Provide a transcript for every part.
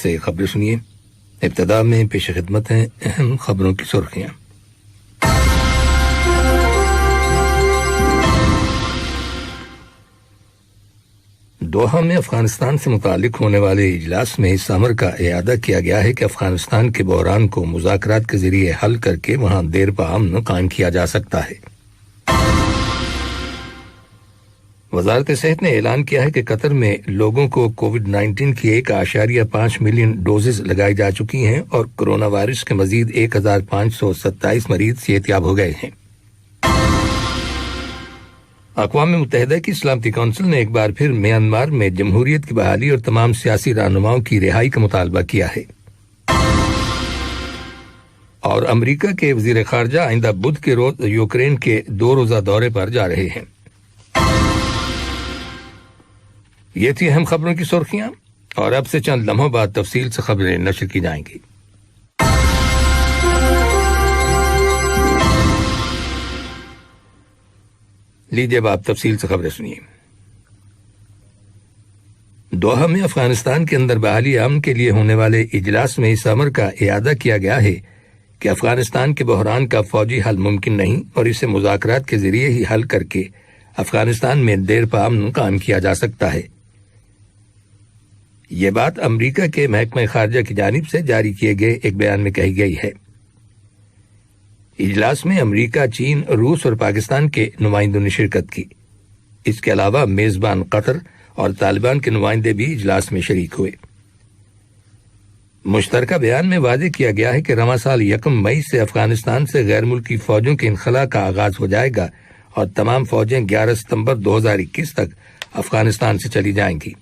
سے خبریں سنیے۔ ابتدا میں پیش خدمت ہیں اہم خبروں کی سرخیاں۔ دوحہ میں افغانستان سے متعلق ہونے والے اجلاس میں اس امر کا اعادہ کیا گیا ہے کہ افغانستان کے بحران کو مذاکرات کے ذریعے حل کر کے وہاں دیر پا امن قائم کیا جا سکتا ہے۔ وزارت صحت نے اعلان کیا ہے کہ قطر میں لوگوں کو کووڈ-19 کی 1.5 ملین ڈوزز لگائی جا چکی ہیں اور کرونا وائرس کے مزید 1527 مریض صحتیاب ہو گئے ہیں۔ اقوام متحدہ کی سلامتی کونسل نے ایک بار پھر میانمار میں جمہوریت کی بحالی اور تمام سیاسی رہنماؤں کی رہائی کا مطالبہ کیا ہے۔ اور امریکہ کے وزیر خارجہ آئندہ بدھ کے روز یوکرین کے 2 روزہ دورے پر جا رہے ہیں۔ یہ تھی اہم خبروں کی سرخیاں، اور اب سے چند لمحوں بعد تفصیل سے خبریں نشر کی جائیں گی۔ لیجیے اب آپ تفصیل سے خبریں سنیے۔ دوحہ میں افغانستان کے اندر بحالی امن کے لیے ہونے والے اجلاس میں اس امر کا اعادہ کیا گیا ہے کہ افغانستان کے بحران کا فوجی حل ممکن نہیں اور اسے مذاکرات کے ذریعے ہی حل کر کے افغانستان میں دیر پا امن قائم کیا جا سکتا ہے۔ یہ بات امریکہ کے محکمہ خارجہ کی جانب سے جاری کیے گئے ایک بیان میں کہی گئی ہے۔ اجلاس میں امریکہ، چین، روس اور پاکستان کے نمائندوں نے شرکت کی۔ اس کے علاوہ میزبان قطر اور طالبان کے نمائندے بھی اجلاس میں شریک ہوئے۔ مشترکہ بیان میں واضح کیا گیا ہے کہ رواں سال 1 مئی سے افغانستان سے غیر ملکی فوجوں کے انخلاء کا آغاز ہو جائے گا اور تمام فوجیں 11 ستمبر 2021 تک افغانستان سے چلی جائیں گی۔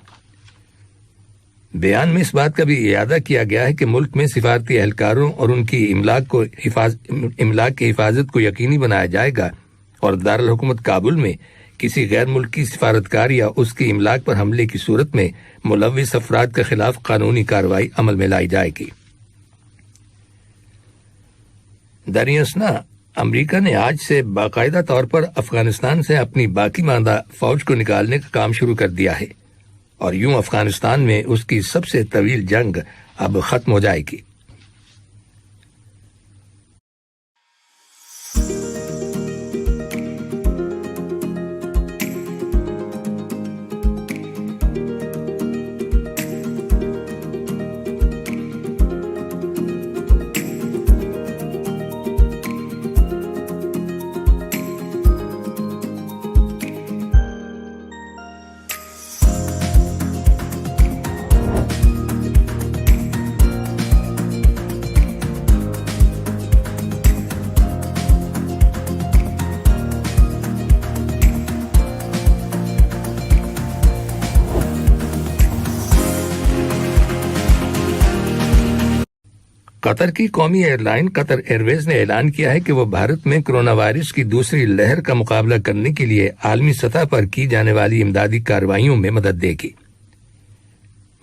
بیان میں اس بات کا بھی اعادہ کیا گیا ہے کہ ملک میں سفارتی اہلکاروں اور ان کی املاک کی حفاظت کو یقینی بنایا جائے گا اور دارالحکومت کابل میں کسی غیر ملکی سفارتکار یا اس کی املاک پر حملے کی صورت میں ملوث افراد کے خلاف قانونی کارروائی عمل میں لائی جائے گی۔ دریں اثنا امریکہ نے آج سے باقاعدہ طور پر افغانستان سے اپنی باقی ماندہ فوج کو نکالنے کا کام شروع کر دیا ہے اور یوں افغانستان میں اس کی سب سے طویل جنگ اب ختم ہو جائے گی۔ قطر کی قومی ایئر لائن قطر ایئر ویز نے اعلان کیا ہے کہ وہ بھارت میں کرونا وائرس کی دوسری لہر کا مقابلہ کرنے کے لیے عالمی سطح پر کی جانے والی امدادی کارروائیوں میں مدد دے گی۔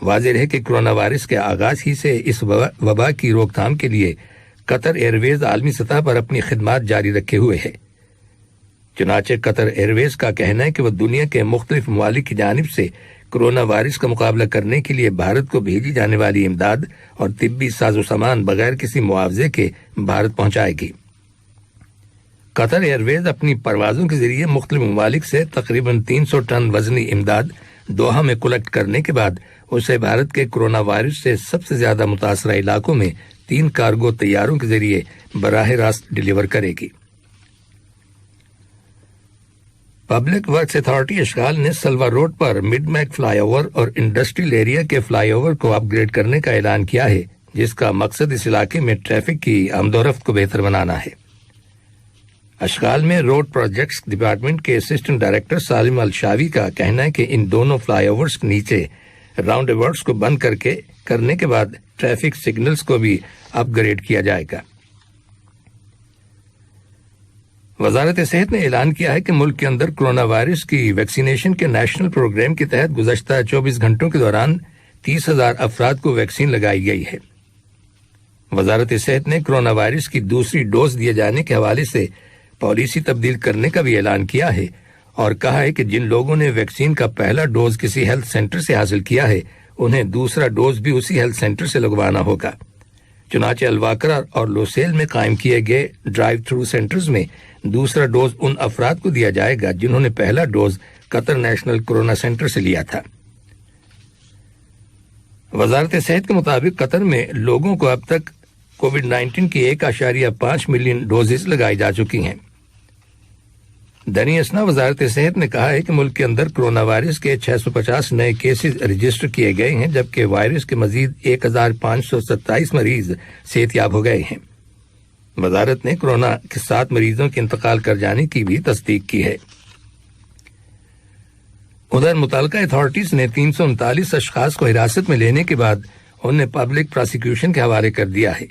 واضح ہے کہ کرونا وائرس کے آغاز ہی سے اس وبا کی روک تھام کے لیے قطر ایئر ویز عالمی سطح پر اپنی خدمات جاری رکھے ہوئے ہے۔ چنانچہ قطر ایئر ویز کا کہنا ہے کہ وہ دنیا کے مختلف ممالک کی جانب سے کرونا وائرس کا مقابلہ کرنے کے لیے بھارت کو بھیجی جانے والی امداد اور طبی ساز و سامان بغیر کسی معاوضے کے بھارت پہنچائے گی۔ قطر ایئر ویز اپنی پروازوں کے ذریعے مختلف ممالک سے تقریباً 300 ٹن وزنی امداد دوحہ میں کلیکٹ کرنے کے بعد اسے بھارت کے کرونا وائرس سے سب سے زیادہ متاثرہ علاقوں میں 3 کارگو طیاروں کے ذریعے براہ راست ڈیلیور کرے گی۔ پبلک ورکس اتھارٹی اشغال نے سلوا روڈ پر مڈ میک فلائی اوور اور انڈسٹریل ایریا کے فلائی اوور کو اپ گریڈ کرنے کا اعلان کیا ہے، جس کا مقصد اس علاقے میں ٹریفک کی آمد و رفت کو بہتر بنانا ہے۔ اشغال میں روڈ پروجیکٹس ڈپارٹمنٹ کے اسسٹنٹ ڈائریکٹر سالم الشاوی کا کہنا ہے کہ ان دونوں فلائی اوورز کے نیچے راؤنڈ اباؤٹس کو بند کرنے کے بعد ٹریفک سگنلز کو بھی اپ گریڈ کیا جائے گا۔ وزارت صحت نے اعلان کیا ہے کہ ملک کے اندر کرونا وائرس کی ویکسینیشن کے نیشنل پروگرام کے تحت گزشتہ 24 گھنٹوں کے دوران 30,000 افراد کو ویکسین لگائی گئی ہے۔ وزارت صحت نے کرونا وائرس کی دوسری ڈوز دیے جانے کے حوالے سے پالیسی تبدیل کرنے کا بھی اعلان کیا ہے اور کہا ہے کہ جن لوگوں نے ویکسین کا پہلا ڈوز کسی ہیلتھ سینٹر سے حاصل کیا ہے انہیں دوسرا ڈوز بھی اسی ہیلتھ سینٹر سے لگوانا ہوگا۔ چنانچہ الواکرا اور لوسیل میں قائم کیے گئے ڈرائیو تھرو سینٹرز میں دوسرا ڈوز ان افراد کو دیا جائے گا جنہوں نے پہلا ڈوز قطر نیشنل کورونا سینٹر سے لیا تھا۔ وزارت صحت کے مطابق قطر میں لوگوں کو اب تک کووڈ-19 کی 1.5 ملین ڈوزز لگائی جا چکی ہیں۔ دنی اسنا وزارت صحت نے کہا ہے کہ ملک کے اندر کرونا وائرس کے 650 نئے کیسز رجسٹر کیے گئے ہیں، جبکہ وائرس کے مزید 1527 مریض صحت یاب ہو گئے ہیں۔ وزارت نے کرونا کے 7 مریضوں کے انتقال کر جانے کی بھی تصدیق کی ہے۔ ادھر متعلقہ اتھارٹیز نے 339 اشخاص کو حراست میں لینے کے بعد انہیں پبلک پراسیکیوشن کے حوالے کر دیا ہے۔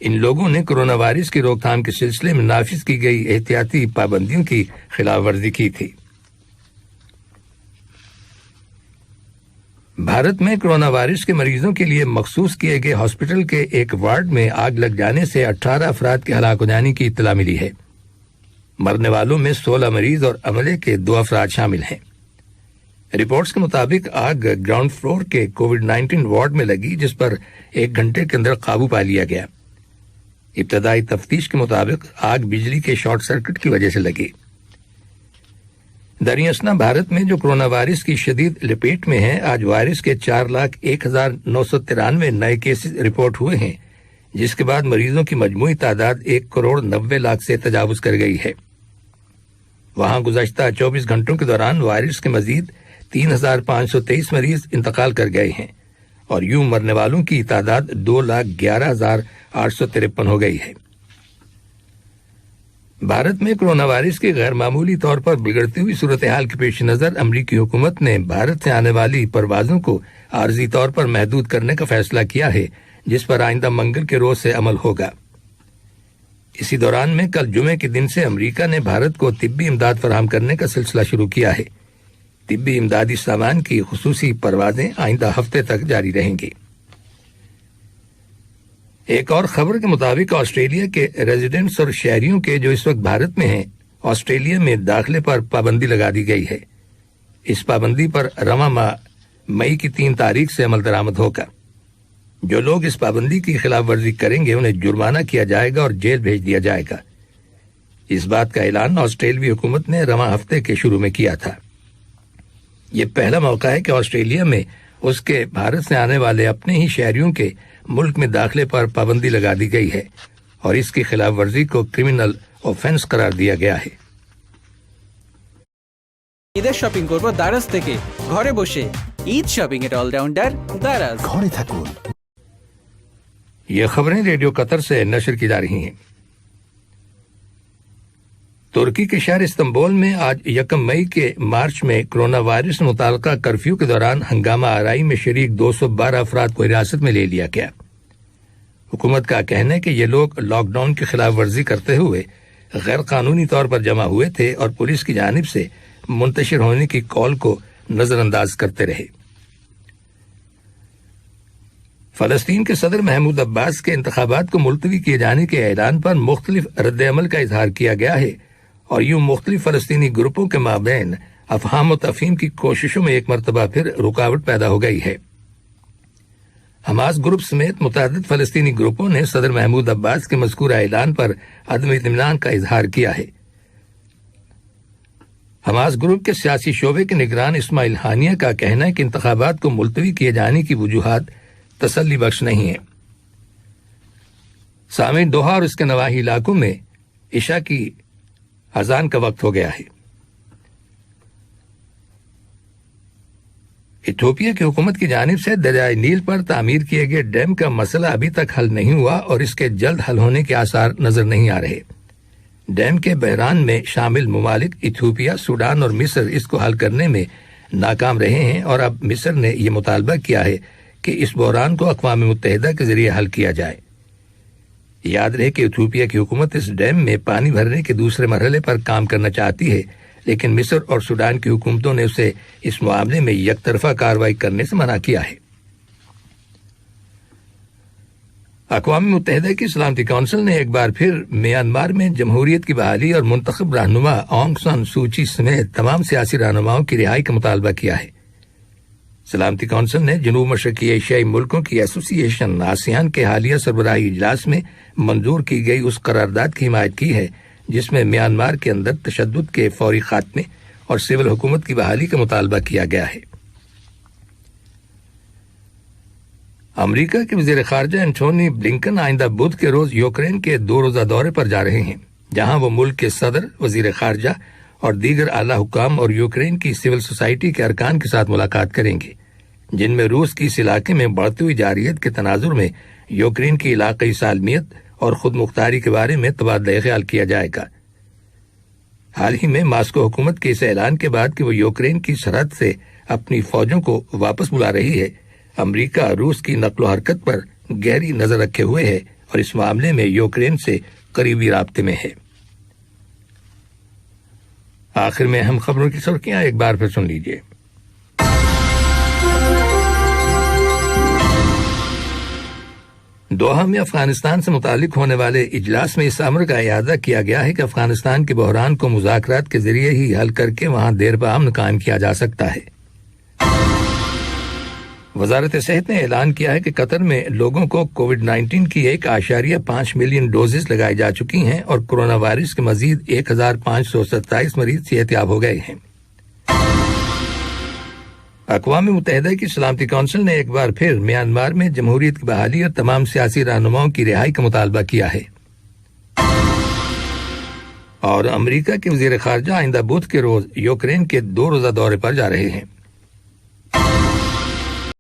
ان لوگوں نے کرونا وائرس کی روک تھام کے سلسلے میں نافذ کی گئی احتیاطی پابندیوں کی خلاف ورزی کی تھی۔ بھارت میں کرونا وائرس کے مریضوں کے لیے مخصوص کیے گئے ہاسپٹل کے ایک وارڈ میں آگ لگ جانے سے 18 افراد کے ہلاک ہو جانے کی اطلاع ملی ہے۔ مرنے والوں میں 16 مریض اور عملے کے 2 افراد شامل ہیں۔ رپورٹس کے مطابق آگ گراؤنڈ فلور کے کووڈ-19 وارڈ میں لگی، جس پر 1 گھنٹے کے اندر قابو پا لیا گیا۔ ابتدائی تفتیش کے مطابق آگ بجلی کے شارٹ سرکٹ کی وجہ سے لگی۔ دریں بھارت میں جو کرونا وائرس کی شدید لپیٹ میں ہے، آج وائرس کے 4,01,993 نئے کیسز رپورٹ ہوئے ہیں، جس کے بعد مریضوں کی مجموعی تعداد 1,90,00,000 سے تجاوز کر گئی ہے۔ وہاں گزشتہ 24 گھنٹوں کے دوران وائرس کے مزید 3,523 مریض انتقال کر گئے ہیں، اور یوں مرنے والوں کی تعداد 2,11,853 ہو گئی ہے۔ بھارت میں کرونا وائرس کی غیر معمولی طور پر بگڑتی ہوئی صورتحال کے پیش نظر امریکی حکومت نے بھارت سے آنے والی پروازوں کو عارضی طور پر محدود کرنے کا فیصلہ کیا ہے، جس پر آئندہ منگل کے روز سے عمل ہوگا۔ اسی دوران میں کل جمعے کے دن سے امریکہ نے بھارت کو طبی امداد فراہم کرنے کا سلسلہ شروع کیا ہے۔ طبی امدادی سامان کی خصوصی پروازیں آئندہ ہفتے تک جاری رہیں گی۔ ایک اور خبر کے مطابق آسٹریلیا کے ریزیڈنٹس اور شہریوں کے جو اس وقت بھارت میں ہیں، آسٹریلیا میں داخلے پر پابندی لگا دی گئی ہے۔ اس پابندی پر رواں ماہ مئی کی 3 تاریخ سے عمل درآمد ہوگا۔ جو لوگ اس پابندی کی خلاف ورزی کریں گے انہیں جرمانہ کیا جائے گا اور جیل بھیج دیا جائے گا۔ اس بات کا اعلان آسٹریلوی حکومت نے رواں ہفتے کے شروع میں کیا تھا۔ یہ پہلا موقع ہے کہ آسٹریلیا میں اس کے بھارت سے آنے والے اپنے ہی شہریوں کے ملک میں داخلے پر پابندی لگا دی گئی ہے، اور اس کی خلاف ورزی کو کرمنل اوفینس قرار دیا گیا ہے۔ ঈদের শপিং করব দারাজ থেকে ঘরে বসে। ঈদ শপিং এর অলরাউন্ডার দারাজ। ঘরে থাকুন। یہ خبریں ریڈیو قطر سے نشر کی جا رہی ہیں۔ ترکی کے شہر استنبول میں آج 1 مئی کے مارچ میں کرونا وائرس متعلقہ کرفیو کے دوران ہنگامہ آرائی میں شریک 212 افراد کو حراست میں لے لیا گیا۔ حکومت کا کہنا ہے کہ یہ لوگ لاک ڈاؤن کی خلاف ورزی کرتے ہوئے غیر قانونی طور پر جمع ہوئے تھے اور پولیس کی جانب سے منتشر ہونے کی کال کو نظر انداز کرتے رہے۔ فلسطین کے صدر محمود عباس کے انتخابات کو ملتوی کیے جانے کے اعلان پر مختلف رد عمل کا اظہار کیا گیا ہے، اور یوں مختلف فلسطینی گروپوں کے مابین افہام و تفہیم کی کوششوں میں ایک مرتبہ پھر رکاوٹ پیدا ہو گئی ہے۔ حماس گروپ سمیت متعدد فلسطینی گروپوں نے صدر محمود عباس کے مذکورہ اعلان پر عدم اطمینان کا اظہار کیا ہے۔ حماس گروپ کے سیاسی شعبے کے نگران اسماعیل ہانیہ کا کہنا ہے کہ انتخابات کو ملتوی کیے جانے کی وجوہات تسلی بخش نہیں ہیں۔ سامعین، دوحہ اور اس کے نواحی علاقوں میں عشاء کی اذان کا وقت ہو گیا ہے۔ ایتھوپیا کی حکومت کی جانب سے دریائے نیل پر تعمیر کیے گئے ڈیم کا مسئلہ ابھی تک حل نہیں ہوا اور اس کے جلد حل ہونے کے آثار نظر نہیں آ رہے۔ ڈیم کے بحران میں شامل ممالک ایتھوپیا، سوڈان اور مصر اس کو حل کرنے میں ناکام رہے ہیں، اور اب مصر نے یہ مطالبہ کیا ہے کہ اس بحران کو اقوام متحدہ کے ذریعے حل کیا جائے۔ یاد رہے کہ ایتھوپیا کی حکومت اس ڈیم میں پانی بھرنے کے دوسرے مرحلے پر کام کرنا چاہتی ہے، لیکن مصر اور سوڈان کی حکومتوں نے اسے اس معاملے میں یک طرفہ کارروائی کرنے سے منع کیا ہے۔ اقوام متحدہ کی سلامتی کونسل نے ایک بار پھر میانمار میں جمہوریت کی بحالی اور منتخب رہنما آنگ سان سوچی سمیت تمام سیاسی رہنماؤں کی رہائی کا مطالبہ کیا ہے۔ سلامتی کونسل نے جنوب مشرقی ایشیائی ملکوں کی ایسوسی ایشن آسیان کے حالیہ سربراہی اجلاس میں منظور کی گئی اس قرارداد کی حمایت کی ہے جس میں میانمار کے اندر تشدد کے فوری خاتمے اور سول حکومت کی بحالی کا مطالبہ کیا گیا ہے۔ امریکہ کے وزیر خارجہ انٹونی بلنکن آئندہ بدھ کے روز یوکرین کے 2 روزہ دورے پر جا رہے ہیں، جہاں وہ ملک کے صدر، وزیر خارجہ اور دیگر اعلیٰ حکام اور یوکرین کی سول سوسائٹی کے ارکان کے ساتھ ملاقات کریں گے، جن میں روس کی اس علاقے میں بڑھتی ہوئی جارحیت کے تناظر میں یوکرین کی علاقائی سالمیت اور خود مختاری کے بارے میں تبادلہ خیال کیا جائے گا۔ حال ہی میں ماسکو حکومت کے اس اعلان کے بعد کہ وہ یوکرین کی سرحد سے اپنی فوجوں کو واپس بلا رہی ہے، امریکہ روس کی نقل و حرکت پر گہری نظر رکھے ہوئے ہے اور اس معاملے میں یوکرین سے قریبی رابطے میں ہے۔ آخر میں اہم خبروں کی سرخیاں ایک بار پھر سن لیجیے۔ دوحہ میں افغانستان سے متعلق ہونے والے اجلاس میں اس امر کا اعادہ کیا گیا ہے کہ افغانستان کے بحران کو مذاکرات کے ذریعے ہی حل کر کے وہاں دیر پا امن قائم کیا جا سکتا ہے۔ وزارت صحت نے اعلان کیا ہے کہ قطر میں لوگوں کو کووڈ-19 کی 1.5 ملین ڈوزز لگائی جا چکی ہیں اور کورونا وائرس کے مزید 1527 مریض صحت یاب ہو گئے ہیں۔ اقوام متحدہ کی سلامتی کونسل نے ایک بار پھر میانمار میں جمہوریت کی بحالی اور تمام سیاسی رہنماؤں کی رہائی کا مطالبہ کیا ہے، اور امریکہ کے وزیر خارجہ آئندہ بدھ کے روز یوکرین کے 2 روزہ دورے پر جا رہے ہیں۔